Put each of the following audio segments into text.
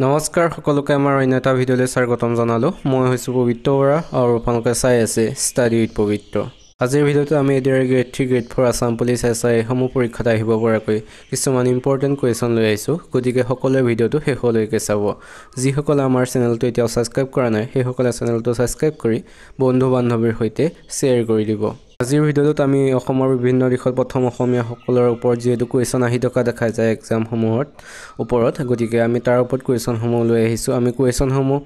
নমস্কাৰ সকলোকে আমাৰ অন্য এটা ভিডিঅ'লৈ স্বাগতম জনালোঁ। মই হৈছোঁ পবিত্ৰ বৰা আৰু আপোনালোকে চাই আছে ষ্টাডি উইথ পবিত্ৰ। আজিৰ ভিডিঅ'টো আমি এদিৰে grade 3 grade 4 Assam police SI সমূহ পৰীক্ষাত আহিব পৰাকৈ কিছুমান ইম্পৰ্টেণ্ট কুৱেশ্যন লৈ আহিছোঁ। গতিকে সকলোৱে ভিডিঅ'টো শেষলৈকে চাব। যিসকলে আমাৰ চেনেলটো এতিয়াও ছাবস্ক্ৰাইব কৰা নাই সেইসকলে চেনেলটো ছাবস্ক্ৰাইব কৰি বন্ধু বান্ধৱীৰ সৈতে শ্বেয়াৰ কৰি দিব। আজিৰ ভিডিঅ'টোত আমি অসমৰ বিভিন্ন দিশত প্ৰথম অসমীয়াসকলৰ ওপৰত যিহেতু কুৱেশ্যন আহি থকা দেখা যায় এক্সামসমূহত ওপৰত, গতিকে আমি তাৰ ওপৰত কুৱেশ্যনসমূহ লৈ আহিছোঁ। আমি কুৱেশ্যনসমূহ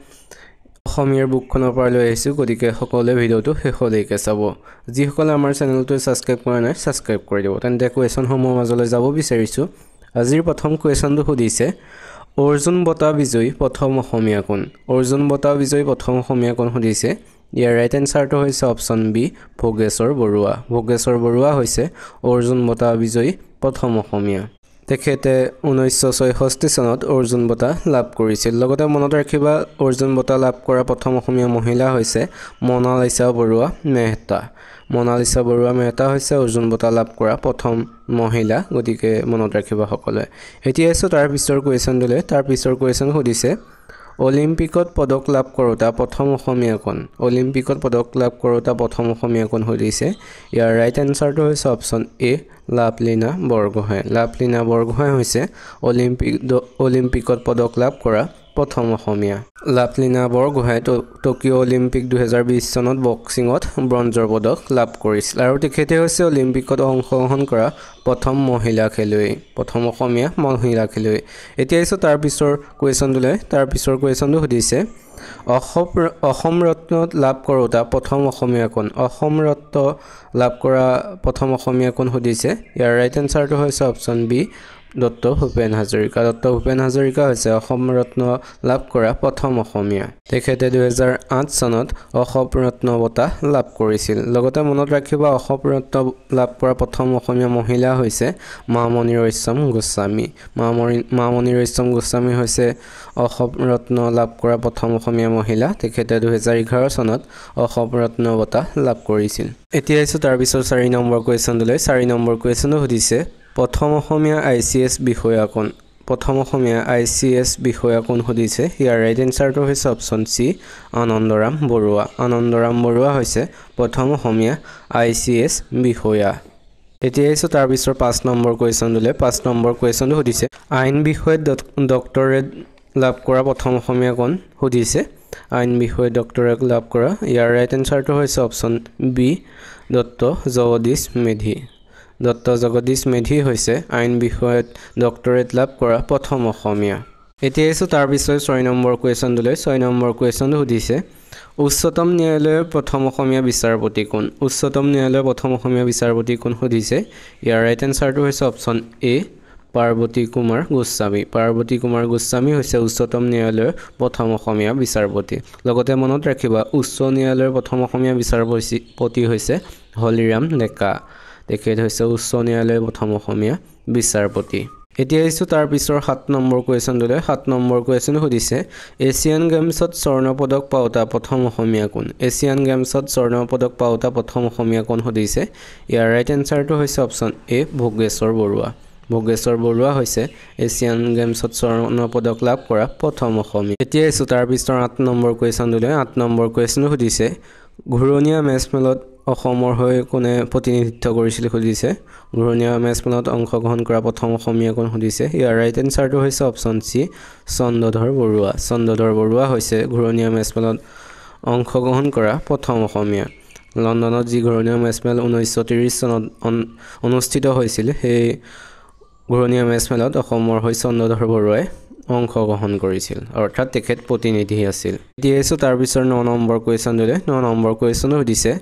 অসমীয়াৰ বুকখনৰ পৰা লৈ আহিছোঁ। গতিকে সকলোৱে ভিডিঅ'টো শেষলৈকে চাব। যিসকলে আমাৰ চেনেলটো ছাবস্ক্ৰাইব কৰা নাই ছাবস্ক্ৰাইব কৰি দিব। তেন্তে কুৱেশ্যনসমূহৰ মাজলৈ যাব বিচাৰিছোঁ। আজিৰ প্ৰথম কুৱেশ্যনটো সুধিছে, অৰ্জুন বঁটা বিজয়ী প্ৰথম অসমীয়া কোন? অৰ্জুন বঁটা বিজয়ী প্ৰথম অসমীয়া কোন সুধিছে। ইয়াৰ ৰাইট এনচাৰটো হৈছে অপশ্যন বি, ভোগেশ্বৰ বৰুৱা। ভোগেশ্বৰ বৰুৱা হৈছে অৰ্জুন বঁটা বিজয়ী প্ৰথম অসমীয়া। তেখেতে 1966 চনত অৰ্জুন বঁটা লাভ কৰিছিল। লগতে মনত ৰাখিবা অৰ্জুন বঁটা লাভ কৰা প্ৰথম অসমীয়া মহিলা হৈছে মনালিছা বৰুৱা মেহতা। মনালিছা বৰুৱা মেহতা হৈছে অৰ্জুন বঁটা লাভ কৰা প্ৰথম মহিলা। গতিকে মনত ৰাখিবা সকলোৱে। এতিয়া আছোঁ তাৰ পিছৰ কুৱেশ্যনটোলৈ। তাৰ পিছৰ কুৱেশ্যন সুধিছে, অলিম্পিকত পদক লাভ কৰোঁতা প্ৰথম অসমীয়া কোন? অলিম্পিকত পদক লাভ কৰোঁতা প্ৰথম অসমীয়া কোন সুধিছে। ইয়াৰ ৰাইট এনচাৰটো হৈছে অপশ্যন এ, লাভলীনা বৰগোহাঁই। লাভলীনা বৰগোহাঁই হৈছে অলিম্পিকত পদক লাভ কৰা প্ৰথম অসমীয়া। লাভলীনা বৰগোহাঁই টকিঅ' অলিম্পিক 2020 চনত বক্সিঙত ব্ৰঞ্জৰ পদক লাভ কৰিছিল আৰু তেখেতে হৈছে অলিম্পিকত অংশগ্ৰহণ কৰা প্ৰথম মহিলা খেলুৱৈ, প্ৰথম অসমীয়া মহিলা খেলুৱৈ। এতিয়া আহিছোঁ তাৰ পিছৰ কুৱেশ্যনটোলৈ। তাৰ পিছৰ কুৱেশ্যনটো সুধিছে, অসম ৰত্ন লাভ কৰোঁতা প্ৰথম অসমীয়া কোন? অসম ৰত্ন লাভ কৰা প্ৰথম অসমীয়া কোন সুধিছে। ইয়াৰ ৰাইট এনচাৰটো হৈছে option B, doctor Bhupen Hazarika. Doctor Bhupen Hazarika হৈছে অসম ৰত্ন লাভ কৰা প্ৰথম অসমীয়া। তেখেতে 2008 চনত অসম ৰত্ন বঁটা লাভ কৰিছিল। লগতে মনত ৰাখিবা অসম ৰত্ন লাভ কৰা প্ৰথম অসমীয়া মহিলা হৈছে মামণি ৰয়ছম গোস্বামী। মামণি ৰয়ছম গোস্বামী হৈছে অসম ৰত্ন লাভ কৰা প্ৰথম অসমীয়া মহিলা। তেখেতে 2011 চনত অসম ৰত্ন বঁটা লাভ কৰিছিল। এতিয়া আহিছোঁ তাৰ পিছত 4 নম্বৰ কুৱেশ্যনটোলৈ। 4 নম্বৰ কুৱেশ্যনটো সুধিছে, প্ৰথম অসমীয়া ICS বিষয়া কোন? প্ৰথম অসমীয়া ICS বিষয়া কোন সুধিছে। ইয়াৰ ৰাইট এনচাৰটো হৈছে অপশ্যন চি, আনন্দৰাম বৰুৱা। আনন্দৰাম বৰুৱা হৈছে প্ৰথম অসমীয়া ICS বিষয়া। এতিয়া আহিছোঁ তাৰ পিছৰ 5 নম্বৰ কুৱেশ্যনটোলৈ। 5 নম্বৰ কুৱেশ্যনটো সুধিছে, আইন বিষয়ত ডক্টৰেট লাভ কৰা প্ৰথম অসমীয়া কোন সুধিছে। আইন বিষয়ত ডক্টৰেট লাভ কৰা, ইয়াৰ ৰাইট এনচাৰটো হৈছে option B, doctor Jagadish Medhi. Doctor Jagadish Medhi হৈছে আইন বিষয়ত ডক্টৰেট লাভ কৰা প্ৰথম অসমীয়া। এতিয়া আহিছোঁ তাৰ পিছত 6 নম্বৰ কুৱেশ্যনটোলৈ। 6 নম্বৰ কুৱেশ্যনটো সুধিছে, উচ্চতম ন্যায়ালয়ৰ প্ৰথম অসমীয়া বিচাৰপতি কোন? উচ্চতম ন্যায়ালয়ৰ প্ৰথম অসমীয়া বিচাৰপতি কোন সুধিছে। ইয়াৰ ৰাইট এনচাৰটো হৈছে অপশ্যন এ, পাৰ্বতী কুমাৰ গোস্বামী। পাৰ্বতী কুমাৰ গোস্বামী হৈছে উচ্চতম ন্যায়ালয়ৰ প্ৰথম অসমীয়া বিচাৰপতি। লগতে মনত ৰাখিবা উচ্চ ন্যায়ালয়ৰ প্ৰথম অসমীয়া বিচাৰপতি হৈছে হলিৰাম ডেকা। তেখেত হৈছে উচ্চ ন্যায়ালয়ৰ প্ৰথম অসমীয়া বিচাৰপতি। এতিয়া আহিছোঁ তাৰ পিছৰ 7 নম্বৰ কুৱেশ্যনটোলৈ। 7 নম্বৰ কুৱেশ্যন সুধিছে, এছিয়ান গেমছত স্বৰ্ণ পদক পাওঁতা প্ৰথম অসমীয়া কোন? এছিয়ান গেমছত স্বৰ্ণ পদক পাওঁতা প্ৰথম অসমীয়া কোন সুধিছে। ইয়াৰ ৰাইট এনচাৰটো হৈছে অপশ্যন এ, ভোগেশ্বৰ বৰুৱা। ভোগেশ্বৰ বৰুৱা হৈছে এছিয়ান গেমছত স্বৰ্ণ পদক লাভ কৰা প্ৰথম অসমীয়া। এতিয়া আহিছোঁ তাৰ পিছৰ 8 নম্বৰ কুৱেশ্যনটোলৈ। 8 নম্বৰ কুৱেশ্যনটো সুধিছে, ঘূৰণীয়া মেচমেলত অসমৰ হৈ কোনে প্ৰতিনিধিত্ব কৰিছিল সুধিছে। ঘূৰণীয়া মেচমেলত অংশগ্ৰহণ কৰা প্ৰথম অসমীয়া কোন সুধিছে। ইয়াৰ ৰাইট এনচাৰটো হৈছে অপশ্যন চি, চন্দ্ৰধৰ বৰুৱা। চন্দ্ৰধৰ বৰুৱা হৈছে ঘূৰণীয়া মেচমেলত অংশগ্ৰহণ কৰা প্ৰথম অসমীয়া। লণ্ডনত যি ঘূৰণীয়া মেচমেল 1930 চনত অনুষ্ঠিত হৈছিল, সেই ঘূৰণীয়া মেচমেলত অসমৰ হৈ চন্দ্ৰধৰ বৰুৱাই অংশগ্ৰহণ কৰিছিল, অৰ্থাৎ তেখেত প্ৰতিনিধি আছিল। এতিয়া আহিছোঁ তাৰ পিছৰ 9 নম্বৰ কুৱেশ্যনটোলৈ। 9 নম্বৰ কুৱেশ্যনো সুধিছে,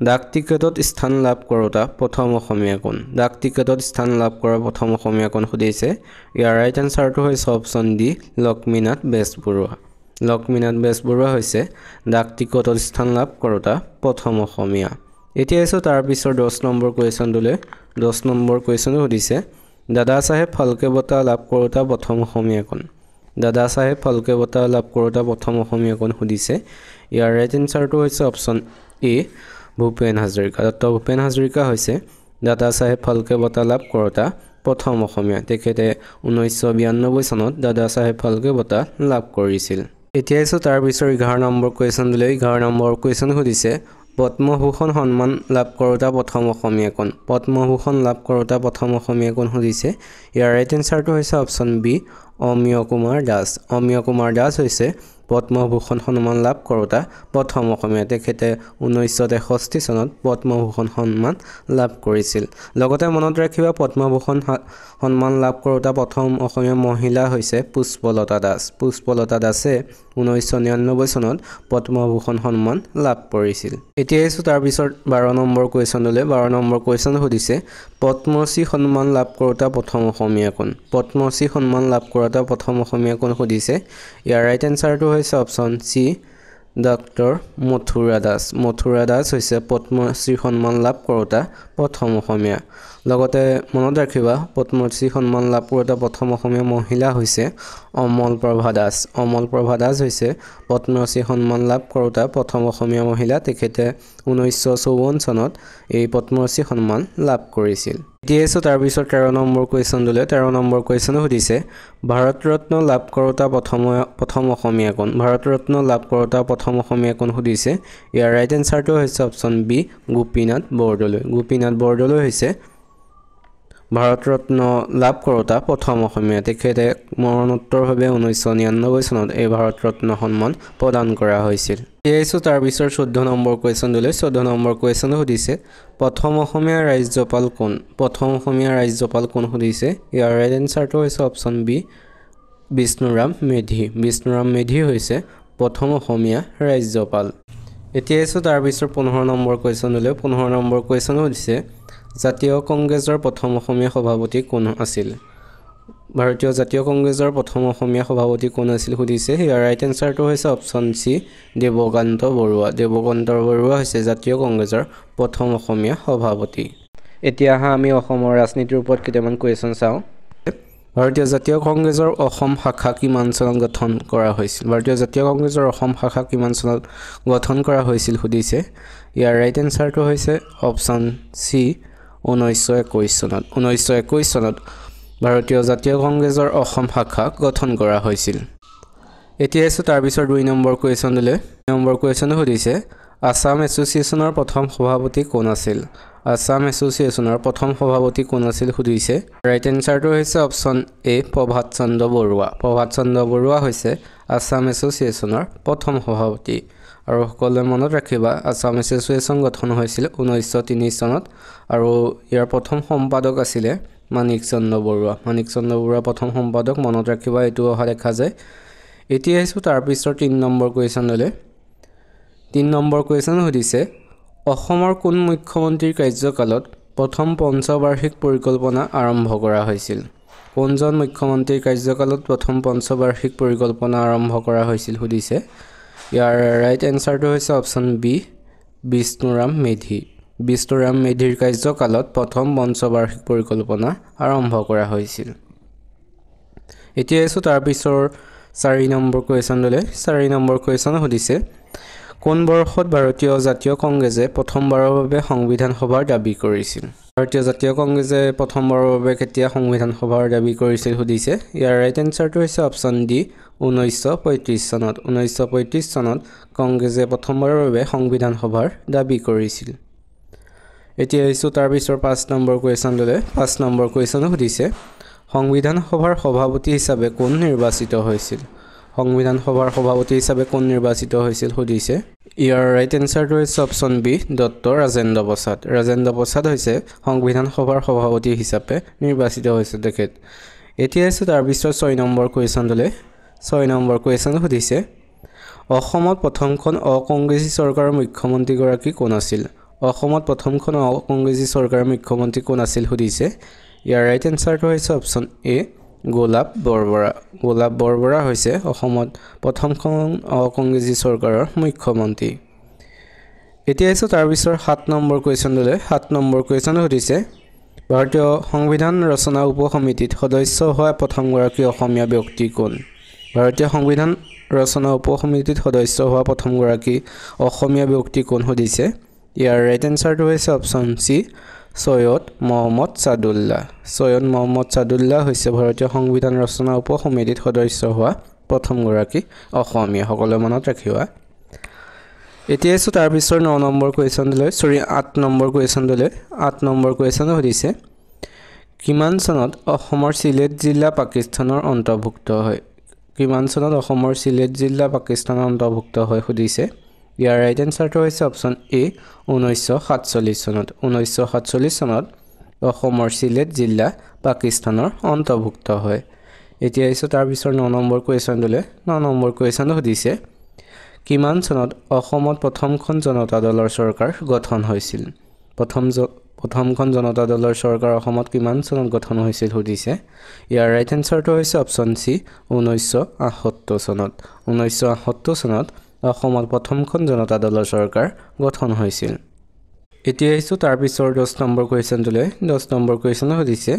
ডাক টিকটত স্থান লাভ কৰোঁতা প্ৰথম অসমীয়া কোন? ডাক টিকটত স্থান লাভ কৰা প্ৰথম অসমীয়া কোন সুধিছে। ইয়াৰ ৰাইট এনচাৰটো হৈছে অপশ্যন ডি, লক্ষ্মীনাথ বেজবৰুৱা। লক্ষ্মীনাথ বেজবৰুৱা হৈছে ডাক টিকটত স্থান লাভ কৰোঁতা প্ৰথম অসমীয়া। এতিয়া আহিছোঁ তাৰ পিছৰ 10 নম্বৰ কুৱেশ্যনটোলৈ। 10 নম্বৰ কুৱেশ্যনো সুধিছে, দাদা চাহেব ফাল্কে বঁটা লাভ কৰোঁতা প্ৰথম অসমীয়া কোন? দাদা চাহেব ফাল্কে বঁটা লাভ কৰোঁতা প্ৰথম অসমীয়া কোন সুধিছে। ইয়াৰ ৰাইট এনচাৰটো হৈছে অপশ্যন এ, ভূপেন হাজৰিকা। ডক্টৰ ভূপেন হাজৰিকা হৈছে দাদা চাহেব ফাল্কে বঁটা লাভ কৰোঁতা প্ৰথম অসমীয়া তেখেতে 1992 চনত দাদা চাহেব ফাল্কে বঁটা লাভ কৰিছিল এতিয়া এসো তাৰ পিছৰ 11 নম্বৰ কোৱেশ্চনলৈ 11 নম্বৰ কোৱেশ্চন সুধিছে পদ্মভূষণ সন্মান লাভ কৰোতা প্ৰথম অসমীয়া কোন পদ্মভূষণ লাভ কৰোতা প্ৰথম অসমীয়া কোন সুধিছে ইয়াৰ ৰাইট এনসাৰটো হৈছে অপচন বি অমিয় কুমাৰ দাস হৈছে পদ্মভূষণ সন্মান লাভ কৰোতা প্ৰথম অসমীয়া তেখেতে 1963 চনত পদ্মভূষণ সন্মান লাভ কৰিছিল লগতে মনত ৰাখিবা পদ্মভূষণ সন্মান লাভ কৰোতা প্ৰথম অসমীয়া মহিলা হৈছে পুষ্পলতা দাসে 1999 চনত পদ্মভূষণ সন্মান লাভ কৰিছিল এতিয়া এসো তাৰ পিছত 12 নম্বৰ কোৱেশ্চনলৈ 12 নম্বৰ কোৱেশ্চন সুধিছে পদ্মশ্ৰী সন্মান লাভ কৰোতা প্ৰথম অসমীয়া কোন পদ্মশ্ৰী সন্মান লাভ কৰোতা প্ৰথম অসমীয়া কোন সুধিছে ইয়াৰ ৰাইট এনসাৰটো হৈছে option C doctor Mathura Das হৈছে পদ্মশ্ৰী সন্মান লাভ কৰোতা প্ৰথম অসমীয়া লগতে মনত ৰাখিবা পদ্মশ্ৰী সন্মান লাভ কৰোতা প্ৰথম অসমীয়া মহিলা হৈছে অমল প্ৰভা দাস হৈছে পদ্মশ্ৰী সন্মান লাভ কৰোতা প্ৰথম অসমীয়া মহিলা তেখেতে 1954 চনত এই পদ্মশ্ৰী সন্মান লাভ কৰিছিল এতিয়া এসো তাৰ পিছত 13 নম্বৰ কোৱেশ্চনলৈ 13 নম্বৰ কোৱেশ্চন সুধিছে ভাৰত ৰত্ন লাভ কৰোতা প্ৰথম অসমীয়া কোন ভাৰত ৰত্ন লাভ কৰোতা প্ৰথম অসমীয়া কোন সুধিছে ইয়াৰ ৰাইট এনসাৰটো হৈছে অপচন বি গোপীনাথ বৰদলৈ হৈছে ভাৰত ৰত্ন লাভ কৰোতা প্ৰথম অসমীয়া তেখেতে মৰণোত্তৰভাৱে 1999 চনত এই ভাৰত ৰত্ন সন্মান প্ৰদান কৰা হৈছিল এসো তাৰ পিছত 14 নম্বৰ কোৱেশ্চনলৈ 14 নম্বৰ কোৱেশ্চন সুধিছে প্ৰথম অসমীয়া ৰাজ্যপাল কোন সুধিছে ইয়াৰ ৰাইট এনসাৰটো হৈছে অপচন বি বিষ্ণুৰাম মেধি হৈছে প্ৰথম অসমীয়া ৰাজ্যপাল এতিয়া এসো তাৰ পিছত 15 নম্বৰ কোৱেশ্চনলৈ 15 নম্বৰ কোৱেশ্চন সুধিছে জাতীয় কংগ্ৰেছৰ প্ৰথম অসমীয়া সভাপতি কোন আছিল ভাৰতীয় জাতীয় কংগ্ৰেছৰ প্ৰথম অসমীয়া সভাপতি কোন আছিল সুধিছে ইয়াৰ ৰাইট এনসাৰটো হৈছে অপচন সি দেৱকান্ত বৰুৱা হৈছে জাতীয় কংগ্ৰেছৰ প্ৰথম অসমীয়া সভাপতি এতিয়া আমি অসমৰ ৰাজনীতিৰ ওপৰত কেইটামান কোৱেশ্চন চাওঁ ভাৰতীয় জাতীয় কংগ্ৰেছৰ অসম শাখা কিমান চনত গঠন কৰা হৈছিল সুধিছে ইয়াৰ ৰাইট এনসাৰটো হৈছে অপচন সি 1921 চনত ভাৰতীয় জাতীয় কংগ্ৰেছৰ অসম শাখা গঠন কৰা হৈছিল এতিয়া এসো তাৰ পিছত 2 নম্বৰ কোৱেশ্চন সুধিছে আসাম এছ'চিয়েশ্যনৰ প্ৰথম সভাপতি কোন আছিল সুধিছে ৰাইট এনসাৰটো হৈছে অপচন এ প্ৰভাত চন্দ্ৰ বৰুৱা হৈছে আসাম এছ'চিয়েশ্যনৰ প্ৰথম সভাপতি আৰু সকলোৱে মনত ৰাখিবা আসাম এছ'চিয়েশ্যন গঠন হৈছিল 1903 চনত আৰু ইয়াৰ প্ৰথম সম্পাদক আছিল মানিক চন্দ্ৰ বৰুৱা প্ৰথম সম্পাদক মনত ৰাখিবা এটো অহা দেখা যায় এতিয়া এসো তাৰ পিছত 3 নম্বৰ কোৱেশ্চনলৈ 3 নম্বৰ কোৱেশ্চন সুধিছে অসমৰ কোন মুখ্যমন্ত্ৰীৰ কাৰ্যকালত প্ৰথম পঞ্চবাৰ্ষিক পৰিকল্পনা আৰম্ভ কৰা হৈছিল কোনজন মুখ্যমন্ত্ৰীৰ কাৰ্যকালত প্ৰথম পঞ্চবাৰ্ষিক পৰিকল্পনা আৰম্ভ কৰা হৈছিল সুধিছে ইয়াৰ ৰাইট এনসাৰটো হৈছে অপচন বি বিষ্ণুৰাম মেধিৰ কাৰ্যকালত প্ৰথম পঞ্চবাৰ্ষিক পৰিকল্পনা আৰম্ভ কৰা হৈছিল এতিয়া এসো তাৰ পিছৰ 4 নম্বৰ কোৱেশ্চনলৈ 4 নম্বৰ কোৱেশ্চন সুধিছে কোন বৰ্ষত ভাৰতীয় জাতীয় কংগ্ৰেছে প্ৰথমবাৰৰ বাবে সংবিধান সভাৰ দাবী কৰিছিল ভাৰতীয় জাতীয় কংগ্ৰেছে প্ৰথমবাৰৰ বাবে কেতিয়া সংবিধান সভাৰ দাবী কৰিছিল সুধিছে ইয়াৰ ৰাইট এনসাৰটো হৈছে অপচন ডি 1935 চনত কংগ্ৰেছে প্ৰথমবাৰৰ বাবে সংবিধান সভাৰ দাবী কৰিছিল এতিয়া এসো তাৰ পিছৰ 5 নম্বৰ কোৱেশ্চনলৈ 5 নম্বৰ কোৱেশ্চন সুধিছে সংবিধান সভাৰ সভাপতি হিচাপে কোন নিৰ্বাচিত হৈছিল সুধিছে ইয়াৰ ৰাইট এনসাৰটো হৈছে option B doctor Rajendra Prasad হৈছে সংবিধান সভাৰ সভাপতি হিচাপে নিৰ্বাচিত হৈছে তেখেত এতিয়া এসো তাৰ পিছত 6 নম্বৰ কোৱেশ্চনলৈ 6 নম্বৰ কোৱেশ্চন সুধিছে অসমত প্ৰথমখন অকংগ্ৰেছী চৰকাৰৰ মুখ্যমন্ত্ৰী গৰাকী কোন আছিল সুধিছে ইয়াৰ ৰাইট এনসাৰটো হৈছে অপচন এ গোলাপ বৰবৰা হৈছে অসমত প্ৰথমখন অকংগ্ৰেছী চৰকাৰৰ মুখ্যমন্ত্ৰী এতিয়া এসো তাৰ পিছৰ 7 নম্বৰ কোৱেশ্চনলৈ 7 নম্বৰ কোৱেশ্চন সুধিছে ভাৰতীয় সংবিধান ৰচনা উপসমিতিত সদস্য হোৱা প্ৰথমগৰাকী অসমীয়া ব্যক্তি কোন ভাৰতীয় সংবিধান ৰচনা উপসমিতিত সদস্য হোৱা প্ৰথমগৰাকী অসমীয়া ব্যক্তি কোন সুধিছে ইয়াৰ ৰাইট এনসাৰটো হৈছে অপচন সি সৈয়দ মহম্মদ সাদুল্লাহ। সৈয়দ মহম্মদ সাদুল্লাহ হৈছে ভাৰতীয় সংবিধান ৰচনা উপসমিতিত সদস্য হোৱা প্ৰথমগৰাকী অসমীয়া। সকলোৱে মনত ৰাখিবা। এতিয়া আছোঁ তাৰপিছৰ 9 নম্বৰ কুৱেশ্যনলৈ, 8 নম্বৰ কুৱেশ্যনলৈ। 8 নম্বৰ কুৱেশ্যন সুধিছে, কিমান চনত অসমৰ চিলেট জিলা পাকিস্তানৰ অন্তৰ্ভুক্ত হয়? কিমান চনত অসমৰ চিলেট জিলা পাকিস্তানৰ অন্তৰ্ভুক্ত হয় সুধিছে। ইয়াৰ ৰাইট এনচাৰটো হৈছে অপশ্যন এ 1947 চনত। 1947 চনত অসমৰ চিলেট জিলা পাকিস্তানৰ অন্তৰ্ভুক্ত হয়। এতিয়া আহিছোঁ তাৰপিছৰ 9 নম্বৰ কুৱেশ্যনলৈ। 9 নম্বৰ কুৱেশ্যনটো সুধিছে, কিমান চনত অসমত প্ৰথমখন জনতা দলৰ চৰকাৰ গঠন হৈছিল? প্ৰথমখন জনতা দলৰ চৰকাৰ অসমত কিমান চনত গঠন হৈছিল সুধিছে। ইয়াৰ ৰাইট এনচাৰটো হৈছে অপশ্যন চি 1978 চনত। 1978 চনত অসমত প্ৰথমখন জনতা দলৰ চৰকাৰ গঠন হৈছিল। এতিয়া আহিছোঁ তাৰপিছৰ 10 নম্বৰ কুৱেশ্যনটোলৈ। 10 নম্বৰ কুৱেশ্যন সুধিছে,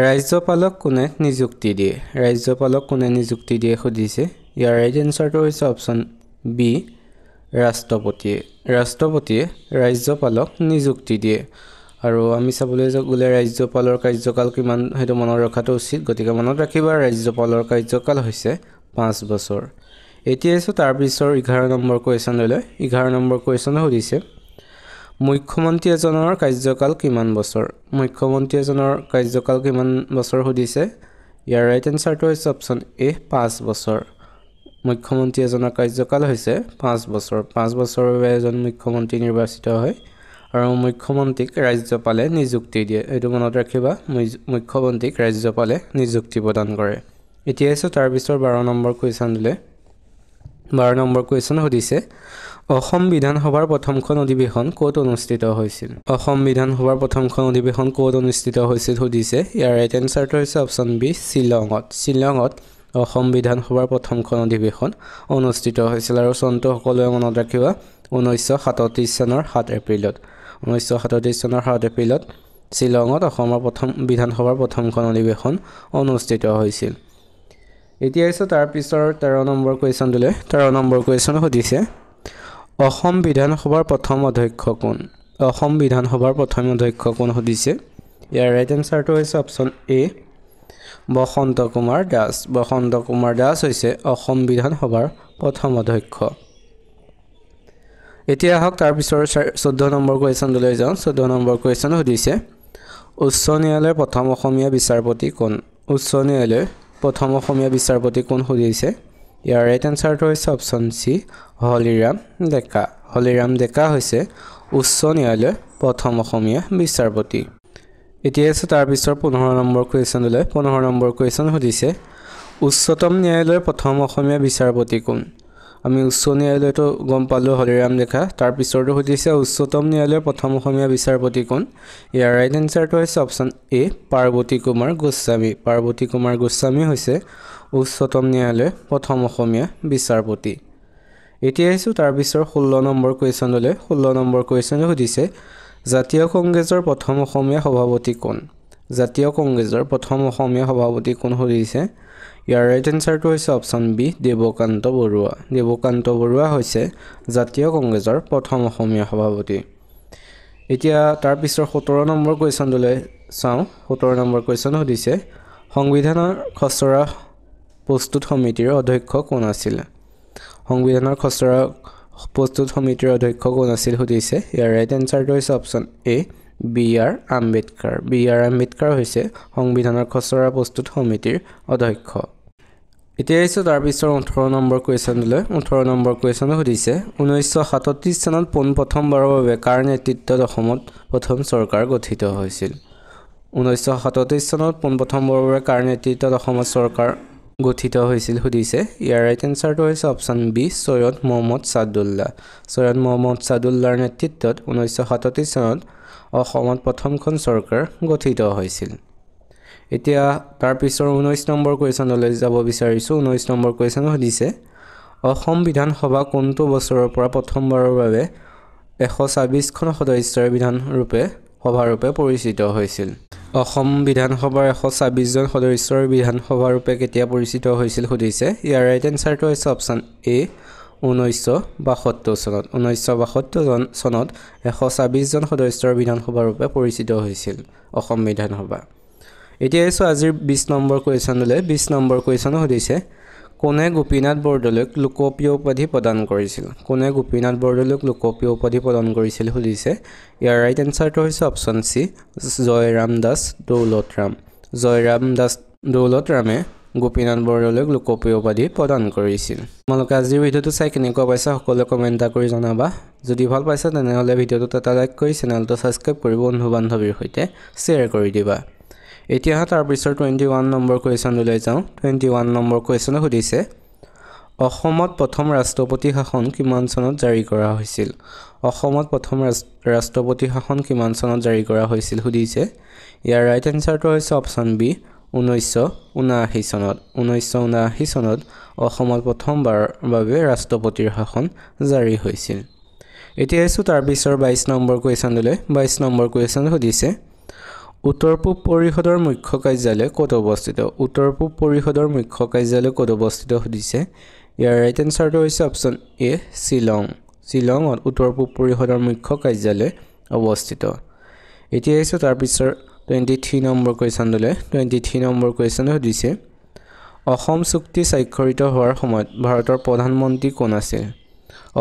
ৰাজ্যপালক কোনে নিযুক্তি দিয়ে? ৰাজ্যপালক কোনে নিযুক্তি দিয়ে সুধিছে। ইয়াৰ ৰাইট এনচাৰটো হৈছে অপশ্যন বি ৰাষ্ট্ৰপতিয়ে। ৰাষ্ট্ৰপতিয়ে ৰাজ্যপালক নিযুক্তি দিয়ে। আৰু আমি চাবলৈ গ'লে ৰাজ্যপালৰ কাৰ্যকাল কিমান সেইটো মনত ৰখাটো উচিত। গতিকে মনত ৰাখিবা ৰাজ্যপালৰ কাৰ্যকাল হৈছে 5 বছৰ। এতিয়া আছোঁ তাৰপিছৰ 11 নম্বৰ কুৱেশ্যনলৈ। 11 নম্বৰ কুৱেশ্যন সুধিছে, মুখ্যমন্ত্ৰী এজনৰ কাৰ্যকাল কিমান বছৰ? মুখ্যমন্ত্ৰী এজনৰ কাৰ্যকাল কিমান বছৰ সুধিছে। ইয়াৰ ৰাইট এনচাৰটো হৈছে অপশ্যন এ 5 বছৰ। মুখ্যমন্ত্ৰী এজনৰ কাৰ্যকাল হৈছে 5 বছৰ। 5 বছৰৰ বাবে এজন মুখ্যমন্ত্ৰী নিৰ্বাচিত হয় আৰু মুখ্যমন্ত্ৰীক ৰাজ্যপালে নিযুক্তি দিয়ে। এইটো মনত ৰাখিবা, মুখ্যমন্ত্ৰীক ৰাজ্যপালে নিযুক্তি প্ৰদান কৰে। এতিয়া আছোঁ তাৰপিছৰ 12 নম্বৰ কুৱেশ্যনলৈ। 12 নম্বৰ কুৱেশ্যন সুধিছে, অসম বিধানসভাৰ প্ৰথমখন অধিৱেশন ক'ত অনুষ্ঠিত হৈছিল? অসম বিধানসভাৰ প্ৰথমখন অধিৱেশন ক'ত অনুষ্ঠিত হৈছিল সুধিছে। ইয়াৰ ৰাইট এনচাৰটো হৈছে অপশ্যন বি শ্বিলঙত। শ্বিলঙত অসম বিধানসভাৰ প্ৰথমখন অধিৱেশন অনুষ্ঠিত হৈছিল আৰু চনটো সকলোৱে মনত ৰাখিবা 1937 চনৰ 7 এপ্ৰিলত। 1937 চনৰ 7 এপ্ৰিলত শ্বিলঙত অসমৰ বিধানসভাৰ প্ৰথমখন অধিৱেশন অনুষ্ঠিত হৈছিল। এতিয়া আহিছোঁ তাৰপিছৰ 13 নম্বৰ কুৱেশ্যনটোলৈ। 13 নম্বৰ কুৱেশ্যন সুধিছে, অসম বিধানসভাৰ প্ৰথম অধ্যক্ষ কোন? অসম বিধানসভাৰ প্ৰথম অধ্যক্ষ কোন সুধিছে। ইয়াৰ ৰাইট এনচাৰটো হৈছে অপশ্যন এ বসন্ত কুমাৰ দাস। বসন্ত কুমাৰ দাস হৈছে অসম বিধানসভাৰ প্ৰথম অধ্যক্ষ। এতিয়া আহক তাৰপিছৰ 14 নম্বৰ কুৱেশ্যনটোলৈ যাওঁ। 14 নম্বৰ কুৱেশ্যন সুধিছে, উচ্চ ন্যায়ালয়ৰ প্ৰথম অসমীয়া বিচাৰপতি কোন? উচ্চ ন্যায়ালয়ৰ প্ৰথম অসমীয়া বিচাৰপতি কোন সুধিছে। ইয়াৰ ৰাইট এনচাৰটো হৈছে অপশ্যন চি হলিৰাম ডেকা। হলিৰাম ডেকা হৈছে উচ্চ ন্যায়ালয়ৰ প্ৰথম অসমীয়া বিচাৰপতি। এতিয়া আছে তাৰপিছৰ 15 নম্বৰ কুৱেশ্যনলৈ। 15 নম্বৰ কুৱেশ্যন সুধিছে, উচ্চতম ন্যায়ালয়ৰ প্ৰথম অসমীয়া বিচাৰপতি কোন? আমি উচ্চ ন্যায়ালয়টো গম পালোঁ হলিৰাম ডেকা। তাৰপিছৰটো সুধিছে উচ্চতম ন্যায়ালয়ৰ প্ৰথম অসমীয়া বিচাৰপতি কোন? ইয়াৰ ৰাইট এনচাৰটো হৈছে অপশ্যন এ পাৰ্বতী কুমাৰ গোস্বামী। পাৰ্বতী কুমাৰ গোস্বামী হৈছে উচ্চতম ন্যায়ালয়ৰ প্ৰথম অসমীয়া বিচাৰপতি। এতিয়া আহিছোঁ তাৰপিছৰ 16 নম্বৰ কুৱেশ্যনলৈ। 16 নম্বৰ কুৱেশ্যন সুধিছে, জাতীয় কংগ্ৰেছৰ প্ৰথম অসমীয়া সভাপতি কোন? জাতীয় কংগ্ৰেছৰ প্ৰথম অসমীয়া সভাপতি কোন সুধিছে। ইয়াৰ ৰাইট এনচাৰটো হৈছে অপশ্যন বি দেৱকান্ত বৰুৱা। দেৱকান্ত বৰুৱা হৈছে জাতীয় কংগ্ৰেছৰ প্ৰথম অসমীয়া সভাপতি। এতিয়া তাৰপিছৰ 17 নম্বৰ কুৱেশ্যনটোলৈ চাওঁ। 17 নম্বৰ কুৱেশ্যন সুধিছে, সংবিধানৰ খচৰা প্ৰস্তুত সমিতিৰ অধ্যক্ষ কোন আছিল? সংবিধানৰ খচৰা প্ৰস্তুত সমিতিৰ অধ্যক্ষ কোন আছিল সুধিছে। ইয়াৰ ৰাইট এনচাৰটো হৈছে option A B R Ambedkar. B R Ambedkar হৈছে সংবিধানৰ খচৰা প্ৰস্তুত সমিতিৰ অধ্যক্ষ। এতিয়া আহিছোঁ তাৰপিছৰ 18 নম্বৰ কুৱেশ্যনলৈ। 18 নম্বৰ কুৱেশ্যন সুধিছে, 1937 চনত পোনপ্ৰথমবাৰৰ বাবে কাৰ নেতৃত্বত অসমত প্ৰথম চৰকাৰ গঠিত হৈছিল? 1937 চনত পোনপ্ৰথমবাৰৰ বাবে কাৰ নেতৃত্বত অসমত চৰকাৰ গঠিত হৈছিল সুধিছে। ইয়াৰ ৰাইট এনচাৰটো হৈছে অপশ্যন বি সৈয়দ মহম্মদ সাদুল্লাহ। সৈয়দ মহম্মদ সাদুল্লাহৰ নেতৃত্বত 1937 চনত অসমত প্ৰথমখন চৰকাৰ গঠিত হৈছিল। এতিয়া তাৰপিছৰ 19 নম্বৰ কুৱেশ্যনলৈ যাব বিচাৰিছোঁ। 19 নম্বৰ কুৱেশ্যন সুধিছে, অসম বিধানসভা কোনটো বছৰৰ পৰা প্ৰথমবাৰৰ বাবে 126খন সদস্যৰ সভাৰূপে পৰিচিত হৈছিল? অসম বিধানসভাৰ 126জন সদস্যৰ বিধানসভাৰূপে কেতিয়া পৰিচিত হৈছিল সুধিছে। ইয়াৰ ৰাইট এনচাৰটো হৈছে অপশ্যন এ 1972 চনত 1972 চনত 126 জন সদস্যৰ বিধানসভাৰ ৰূপে পৰিচিত হৈছিল অসম বিধানসভা। এতিয়া এসো আজিৰ 20 নম্বৰ কুৱেশ্যনলৈ 20 নম্বৰ কুৱেশ্যন সুধিছে কোনে গোপীনাথ বৰদলৈক লোকপ্ৰিয় উপাধি প্ৰদান কৰিছিল কোনে গোপীনাথ বৰদলৈক লোকপ্ৰিয় উপাধি প্ৰদান কৰিছিল সুধিছে ইয়াৰ ৰাইট এনসাৰটো হৈছে অপচন সি জয়ৰাম দাস দৌলতৰাম জয়ৰাম দাস দৌলতৰামে গোপীনাথ বৰদলৈক লোকপ্ৰিয় উপাধি প্ৰদান কৰিছিল। তোমালোকে আজিৰ ভিডিঅ'টো চাই কেনেকুৱা পাইছা সকলোৱে কমেণ্ট কৰি জনাবা। যদি ভাল পাইছা তেনেহ'লে ভিডিঅ'টোত এটা লাইক কৰি চেনেলটো সাবস্ক্ৰাইব কৰি বন্ধু বান্ধৱীৰ সৈতে শ্বেয়াৰ কৰি দিবা। এতিয়া তাৰ পিছৰ 21 নম্বৰ কুৱেশ্যনলৈ যাওঁ। 21 নম্বৰ কুৱেশ্যন সুধিছে অসমত প্ৰথম ৰাষ্ট্ৰপতি শাসন কিমান চনত জাৰি কৰা হৈছিল অসমত প্ৰথম ৰাষ্ট্ৰপতি শাসন কিমান চনত জাৰি কৰা হৈছিল সুধিছে ইয়াৰ ৰাইট এনসাৰটো হৈছে অপচন বি 1979 চনত 1979 চনত অসমত প্ৰথমবাৰৰ বাবে ৰাষ্ট্ৰপতিৰ শাসন জাৰি হৈছিল। এতিয়া এসো তাৰ পিছৰ 22 নম্বৰ কুৱেশ্যনলৈ 22 নম্বৰ কুৱেশ্যন সুধিছে উত্তৰ পূব পৰিষদৰ মুখ্য কাৰ্যালয় ক'ত অৱস্থিত উত্তৰ পূব পৰিষদৰ মুখ্য কাৰ্যালয় ক'ত অৱস্থিত সুধিছে ইয়াৰ ৰাইট এনসাৰটো হৈছে অপচন এ শ্বিলঙত উত্তৰ পূব পৰিষদৰ মুখ্য কাৰ্যালয় অৱস্থিত। এতিয়া এসো তাৰ পিছৰ 23 নম্বৰ কুৱেশ্যনলৈ 23 নম্বৰ কুৱেশ্যন সুধিছে অসম চুক্তি স্বাক্ষৰিত হোৱাৰ সময়ত ভাৰতৰ প্ৰধানমন্ত্ৰী কোন আছিল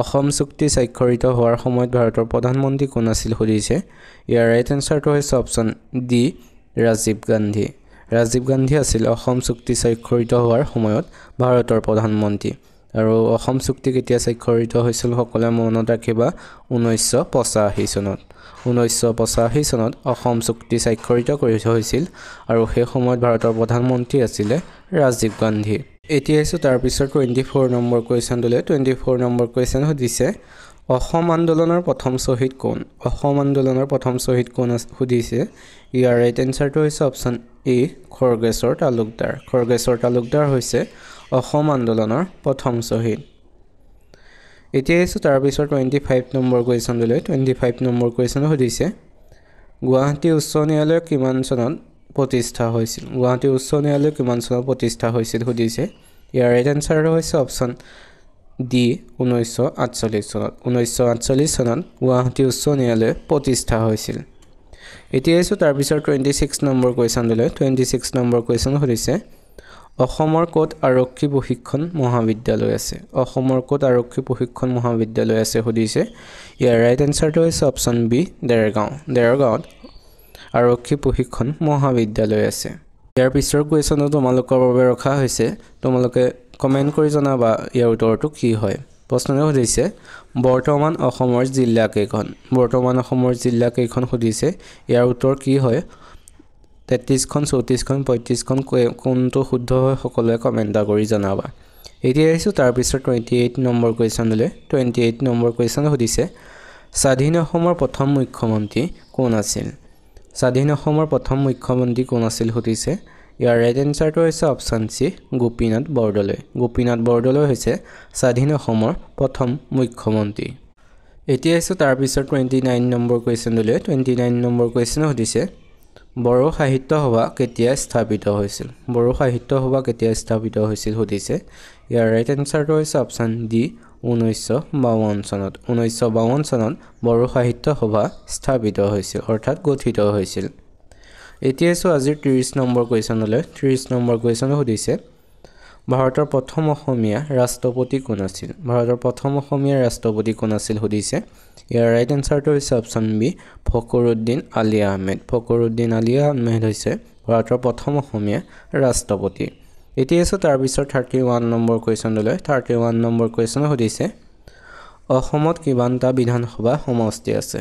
অসম চুক্তি স্বাক্ষৰিত হোৱাৰ সময়ত ভাৰতৰ প্ৰধানমন্ত্ৰী কোন আছিল সুধিছে ইয়াৰ ৰাইট এনসাৰটো হৈছে অপচন ডি ৰাজীৱ গান্ধী আছিল অসম চুক্তি স্বাক্ষৰিত হোৱাৰ সময়ত ভাৰতৰ প্ৰধানমন্ত্ৰী। আৰু অসম চুক্তি কেতিয়া স্বাক্ষৰিত হৈছিল সকলোৱে মনত ৰাখিবা 1985 চনত 1985 চনত অসম চুক্তি স্বাক্ষৰিত কৰি হৈছিল আৰু সেই সময়ত ভাৰতৰ প্ৰধানমন্ত্ৰী আছিল ৰাজীৱ গান্ধী। এতিয়া এসো তাৰ পিছৰ 24 নম্বৰ কুৱেশ্যনলৈ 24 নম্বৰ কুৱেশ্যন সুধিছে অসম আন্দোলনৰ প্ৰথম শ্বহীদ কোন অসম আন্দোলনৰ প্ৰথম শ্বহীদ কোন সুধিছে ইয়াৰ ৰাইট এনসাৰটো হৈছে অপচন এ খৰ্গেশ্বৰ তালুকদাৰ হৈছে অসম আন্দোলনৰ প্ৰথম শ্বহীদ। এতিয়া এসো তাৰ পিছৰ 25 নম্বৰ কুৱেশ্যনলৈ 25 নম্বৰ কুৱেশ্যন সুধিছে গুৱাহাটী উচ্চ ন্যায়ালয় কিমান চনত প্ৰতিষ্ঠা হৈছিল গুৱাহাটী উচ্চ ন্যায়ালয় কিমান চনত প্ৰতিষ্ঠা হৈছিল সুধিছে ইয়াৰ ৰাইট এনসাৰটো হৈছে অপচন ডি 1948 চনত 1948 চনত গুৱাহাটী উচ্চ ন্যায়ালয় প্ৰতিষ্ঠা হৈছিল। এতিয়া এসো তাৰ পিছৰ 26 নম্বৰ কুৱেশ্যনলৈ 26 নম্বৰ কুৱেশ্যন সুধিছে অসমৰ ক'ত আৰক্ষী প্ৰশিক্ষণ মহাবিদ্যালয় আছে অসমৰ ক'ত আৰক্ষী প্ৰশিক্ষণ মহাবিদ্যালয় আছে সুধিছে ইয়াৰ ৰাইট এনসাৰটো হৈছে অপচন বি দেৰগাঁৱত আৰক্ষী প্ৰশিক্ষণ মহাবিদ্যালয় আছে। ইয়াৰ পিছৰ কুৱেশ্যনটো তোমালোকৰ বাবে ৰখা হৈছে তোমালোকে কমেণ্ট কৰি জনাবা ইয়াৰ উত্তৰটো কি হয়। প্ৰশ্নটো সুধিছে বৰ্তমান অসমৰ জিলা কেইখন সুধিছে ইয়াৰ উত্তৰ কি হয় 33খন 34খন 35খন কোনটো শুদ্ধ হয় সকলোৱে কমেণ্ট কৰি জনাবা। এতিয়া এসো তাৰ পিছৰ 28 নম্বৰ কুৱেশ্যনলৈ 28 নম্বৰ কুৱেশ্যন সুধিছে স্বাধীন অসমৰ প্ৰথম মুখ্যমন্ত্ৰী কোন আছিল সুধিছে ইয়াৰ ৰাইট এনসাৰটো হৈছে অপচন সি গোপীনাথ বৰদলৈ হৈছে স্বাধীন অসমৰ প্ৰথম মুখ্যমন্ত্ৰী। এতিয়া এসো তাৰ পিছৰ 29 নম্বৰ কুৱেশ্যনলৈ 29 নম্বৰ কুৱেশ্যন সুধিছে বড়ো সাহিত্য সভা কেতিয়া স্থাপিত হৈছিল সুধিছে ইয়াৰ ৰাইট এনসাৰটো হৈছে অপচন ডি 1952 চনত 1952 চনত বড়ো সাহিত্য সভা স্থাপিত হৈছিল অৰ্থাৎ গঠিত হৈছিল। এতিয়া এসো আজিৰ 30 নম্বৰ কুৱেশ্যনলৈ 30 নম্বৰ কুৱেশ্যন সুধিছে ভাৰতৰ প্ৰথম অসমীয়া ৰাষ্ট্ৰপতি কোন আছিল সুধিছে ইয়াৰ ৰাইট এনসাৰটো হৈছে অপচন বি ফখৰুদ্দিন আলী আহমেদ হৈছে ভাৰতৰ প্ৰথম অসমীয়া ৰাষ্ট্ৰপতি। এতিয়া এসো তাৰ পিছৰ 31 নম্বৰ কুৱেশ্যনলৈ 31 নম্বৰ কুৱেশ্যন সুধিছে অসমত কিমানটা বিধানসভা সমষ্টি আছে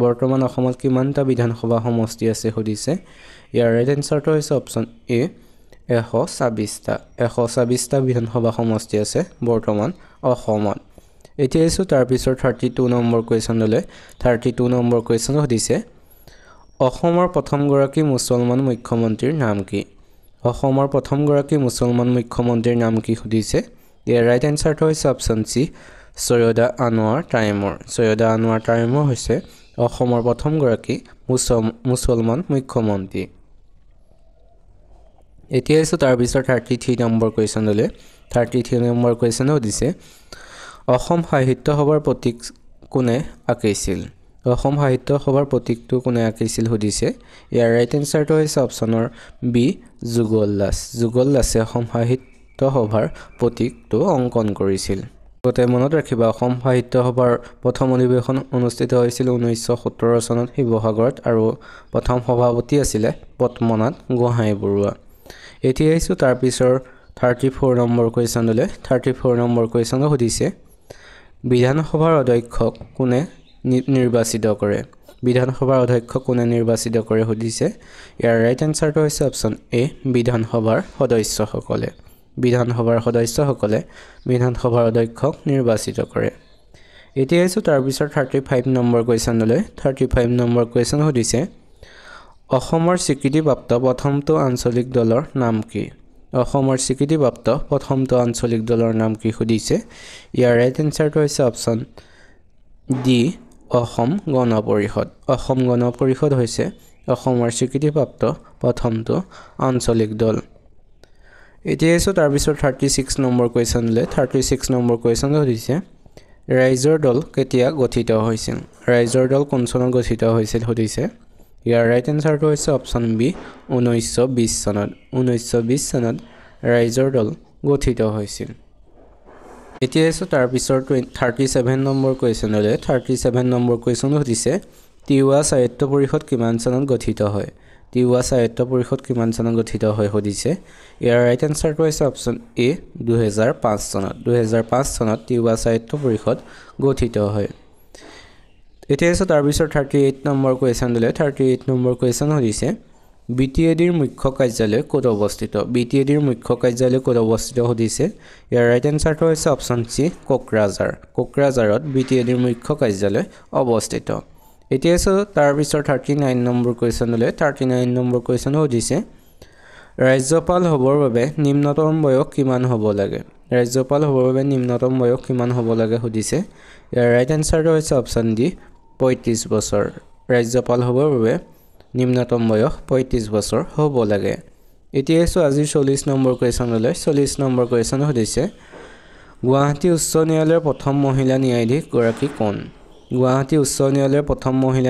বৰ্তমান অসমত কিমানটা বিধানসভা সমষ্টি আছে সুধিছে ইয়াৰ ৰাইট এনসাৰটো হৈছে অপচন এ 126টা বিধানসভা সমষ্টি আছে বৰ্তমান অসমত। এতিয়া এসো তাৰ পিছৰ 32 নম্বৰ কুৱেশ্যনলৈ 32 নম্বৰ কুৱেশ্যন সুধিছে অসমৰ প্ৰথমগৰাকী মুছলমান মুখ্যমন্ত্ৰীৰ নাম কি সুধিছে ইয়াৰ ৰাইট এনসাৰটো হৈছে অপচন সি সৈয়দা আনোৱাৰ তাইমুৰ হৈছে অসমৰ প্ৰথমগৰাকী মুছলমান মুখ্যমন্ত্ৰী। এতিয়া এসো তাৰ পিছৰ 33 নম্বৰ কুৱেশ্যনলৈ 33 নম্বৰ কুৱেশ্যন সুধিছে অসম সাহিত্য সভাৰ প্ৰতীক কোনে আঁকিছিল অসম সাহিত্য সভাৰ প্ৰতীকটো কোনে আঁকিছিল সুধিছে ইয়াৰ ৰাইট এনসাৰটো হৈছে অপচনৰ বি যুগল দাসে অসম সাহিত্য সভাৰ প্ৰতীকটো অংকন কৰিছিল গতে মনত ৰাখিবা অসম সাহিত্য সভাৰ প্ৰথম অধিৱেশন অনুষ্ঠিত হৈছিল 1917 চনত শিৱসাগৰত আৰু প্ৰথম সভাপতি আছিল পদ্মনাথ গোহাঞিবৰুৱা এতিয়া আহিছো তাৰ পিছৰ 34 নম্বৰ কোৱেশ্যনলৈ 34 নম্বৰ কোৱেশ্যন সুধিছে বিধানসভাৰ অধ্যক্ষক কোনে নিৰ্বাচিত কৰে বিধানসভাৰ অধ্যক্ষক কোনে নিৰ্বাচিত কৰে সুধিছে ইয়াৰ ৰাইট এনসাৰটো হৈছে অপচন এ বিধানসভাৰ সদস্যসকলে বিধানসভাৰ অধ্যক্ষক নিৰ্বাচিত কৰে এতিয়া আহিছো তাৰ পিছৰ 35 নম্বৰ কোৱেশ্যনলৈ 35 নম্বৰ কোৱেশ্যন সুধিছে অসমৰ স্বীকৃতিপ্ৰাপ্ত প্ৰথমটো আঞ্চলিক দলৰ নাম কি অসমৰ স্বীকৃতিপ্ৰাপ্ত প্ৰথমটো আঞ্চলিক দলৰ নাম কি সুধিছে ইয়াৰ ৰাইট এনসাৰটো হৈছে অপচন ডি অসম গণ পৰিষদ হৈছে অসমৰ স্বীকৃতিপ্ৰাপ্ত প্ৰথমটো আঞ্চলিক দল এতিয়া আছে তাৰ পিছত 36 নম্বৰ কোৱেশ্যনলৈ 36 নম্বৰ কোৱেশ্যন সুধিছে ৰাইজৰ দল কেতিয়া গঠিত হৈছিল ৰাইজৰ দল কোন চনত গঠিত হৈছিল সুধিছে ইয়াৰ ৰাইট এনসাৰটো হৈছে অপচন বি 1920 চনত ৰাইজৰ দল গঠিত হৈছিল এতিয়া আছে তাৰ পিছৰ 37 নম্বৰ কোৱেশ্যনলৈ 37 নম্বৰ কোৱেশ্যন সুধিছে তিৱা সাহিত্য পৰিষদ কিমান চনত গঠিত হয় তিৱা সাহিত্য পৰিষদ কিমান চনত গঠিত হয় সুধিছে ইয়াৰ ৰাইট এনসাৰটো হৈছে অপচন এ 2005 চনত তিৱা সাহিত্য পৰিষদ গঠিত হয় এতিয়া আছে তাৰ পিছৰ 38 নম্বৰ কোৱেশ্যনলৈ 38 নম্বৰ কোৱেশ্যন সুধিছে বিটিএডিৰ মুখ্য কাৰ্যালয় ক'ত অৱস্থিত সুধিছে ইয়াৰ ৰাইট এনসাৰটো হৈছে অপচন সি কোকৰাঝাৰত বিটিএডিৰ মুখ্য কাৰ্যালয় অৱস্থিত এতিয়া আছে তাৰ পিছৰ 39 নম্বৰ কোৱেশ্যনলৈ 39 নম্বৰ কোৱেশ্যন সুধিছে ৰাজ্যপাল হ'বৰ বাবে নিম্নতম বয়স কিমান হ'ব লাগে সুধিছে ইয়াৰ ৰাইট এনসাৰটো হৈছে অপচন ডি 35 বছৰ ৰাজ্যপাল হ'বৰ বাবে নিম্নতম বয়স 35 বছৰ হ'ব লাগে এতিয়া আছে আজি 40 নম্বৰ কোৱেশ্যনলৈ 40 নম্বৰ কোৱেশ্যন সুধিছে গুৱাহাটী উচ্চ ন্যায়ালয়ৰ প্ৰথম মহিলা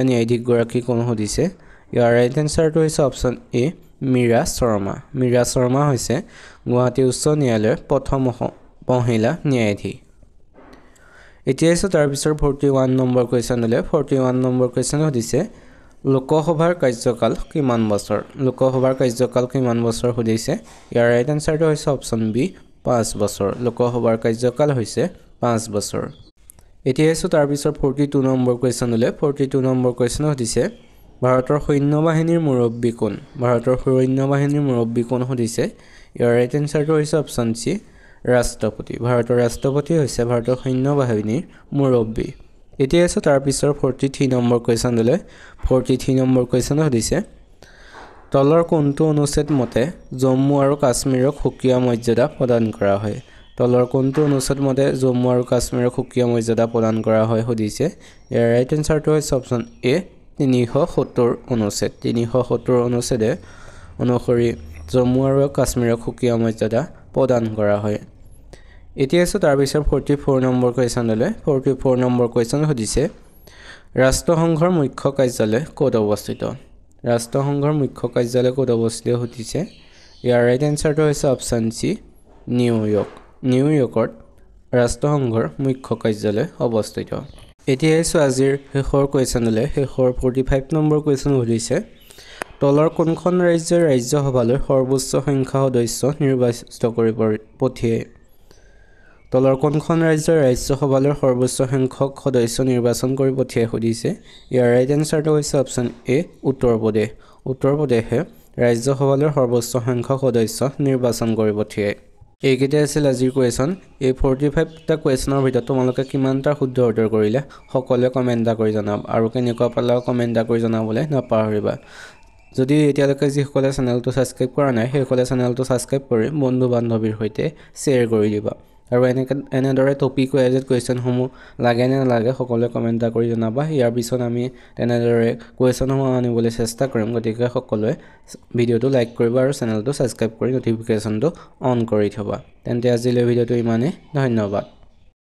ন্যায়াধীশ গৰাকী কোন সুধিছে ইয়াৰ ৰাইট এনসাৰটো হৈছে অপচন এ মীৰা শৰ্মা হৈছে গুৱাহাটী উচ্চ ন্যায়ালয়ৰ প্ৰথম মহিলা ন্যায়াধীশ এতিয়া আছে তাৰ পিছৰ 41 নম্বৰ কোৱেশ্যনলৈ 41 নম্বৰ কোৱেশ্যন সুধিছে লোকসভাৰ কাৰ্যকাল কিমান বছৰ সুধিছে ইয়াৰ ৰাইট এনসাৰটো হৈছে অপচন বি 5 বছৰ লোকসভাৰ কাৰ্যকাল হৈছে 5 বছৰ এতিয়া আছে তাৰ পিছৰ 42 নম্বৰ কোৱেশ্যনলৈ 42 নম্বৰ কোৱেশ্যন সুধিছে ভাৰতৰ সৈন্য বাহিনীৰ মুৰব্বী কোন সুধিছে ইয়াৰ ৰাইট এনসাৰটো হৈছে অপচন সি ৰাষ্ট্ৰপতি ভাৰতৰ ৰাষ্ট্ৰপতি হৈছে ভাৰতৰ সৈন্য বাহিনীৰ মুৰব্বী এতিয়া আছে তাৰ পিছৰ 43 নম্বৰ কোৱেশ্যনলৈ 43 নম্বৰ কোৱেশ্যন সুধিছে তলৰ কোনটো অনুচ্ছেদ মতে জম্মু আৰু কাশ্মীৰক সুকীয়া মৰ্যাদা প্ৰদান কৰা হয় সুধিছে ইয়াৰ ৰাইট এনসাৰটো হৈছে অপচন এ 370 অনুচ্ছেদে অনুসৰি জম্মু আৰু কাশ্মীৰক সুকীয়া মৰ্যাদা প্ৰদান কৰা হয় এতিয়া আছে তাৰ পিছৰ 44 নম্বৰ কোৱেশ্যনলৈ 44 নম্বৰ কোৱেশ্যন সুধিছে ৰাষ্ট্ৰসংঘৰ মুখ্য কাৰ্যালয় ক'ত অৱস্থিত সুধিছে ইয়াৰ ৰাইট এনসাৰটো হৈছে অপচন সি নিউয়ৰ্কত ৰাষ্ট্ৰসংঘৰ মুখ্য কাৰ্যালয় অৱস্থিত এতিয়া আহিছো আজিৰ শেষৰ কোৱেশ্যনলৈ শেষৰ 45 নম্বৰ কোৱেশ্যন সুধিছে তলৰ কোনখন ৰাজ্যৰ ৰাজ্যসভালৈ সৰ্বোচ্চ সংখ্যক সদস্য নিৰ্বাচিত কৰি পঠিয়ায় সুধিছে ইয়াৰ ৰাইট এনসাৰটো হৈছে অপচন এ উত্তৰ প্ৰদেশে ৰাজ্যসভালৈ সৰ্বোচ্চ সংখ্যক সদস্য নিৰ্বাচন কৰি পঠিয়ায় এইকেইটা আছিল আজিৰ কোৱেশ্যন এই 45টা কোৱেশ্যনৰ ভিতৰত তোমালোকে কিমানটা শুদ্ধ উত্তৰ কৰিলে সকলোৱে কমেণ্ট কৰি জনাব আৰু কেনেকুৱা পালা কমেণ্ট কৰি জনাবলৈ নাপাহৰিবা যদি এতিয়ালৈকে যিসকলে চেনেলটো ছাবস্ক্ৰাইব কৰা নাই সেইসকলে চেনেলটো ছাবস্ক্ৰাইব কৰি বন্ধু বান্ধৱীৰ সৈতে শ্বেয়াৰ কৰি দিবা আৰু এনেদৰে টপিক ৱাইজত কুৱেশ্যনসমূহ লাগে নে নালাগে সকলোৱে কমেণ্ট কৰি জনাবা ইয়াৰ পিছত আমি তেনেদৰে কুৱেশ্যনসমূহ আনিবলৈ চেষ্টা কৰিম গতিকে সকলোৱে ভিডিঅ'টো লাইক কৰিবা আৰু চেনেলটো ছাবস্ক্ৰাইব কৰি নটিফিকেশ্যনটো অন কৰি থবা তেন্তে আজিলৈ ভিডিঅ'টো ইমানেই ধন্যবাদ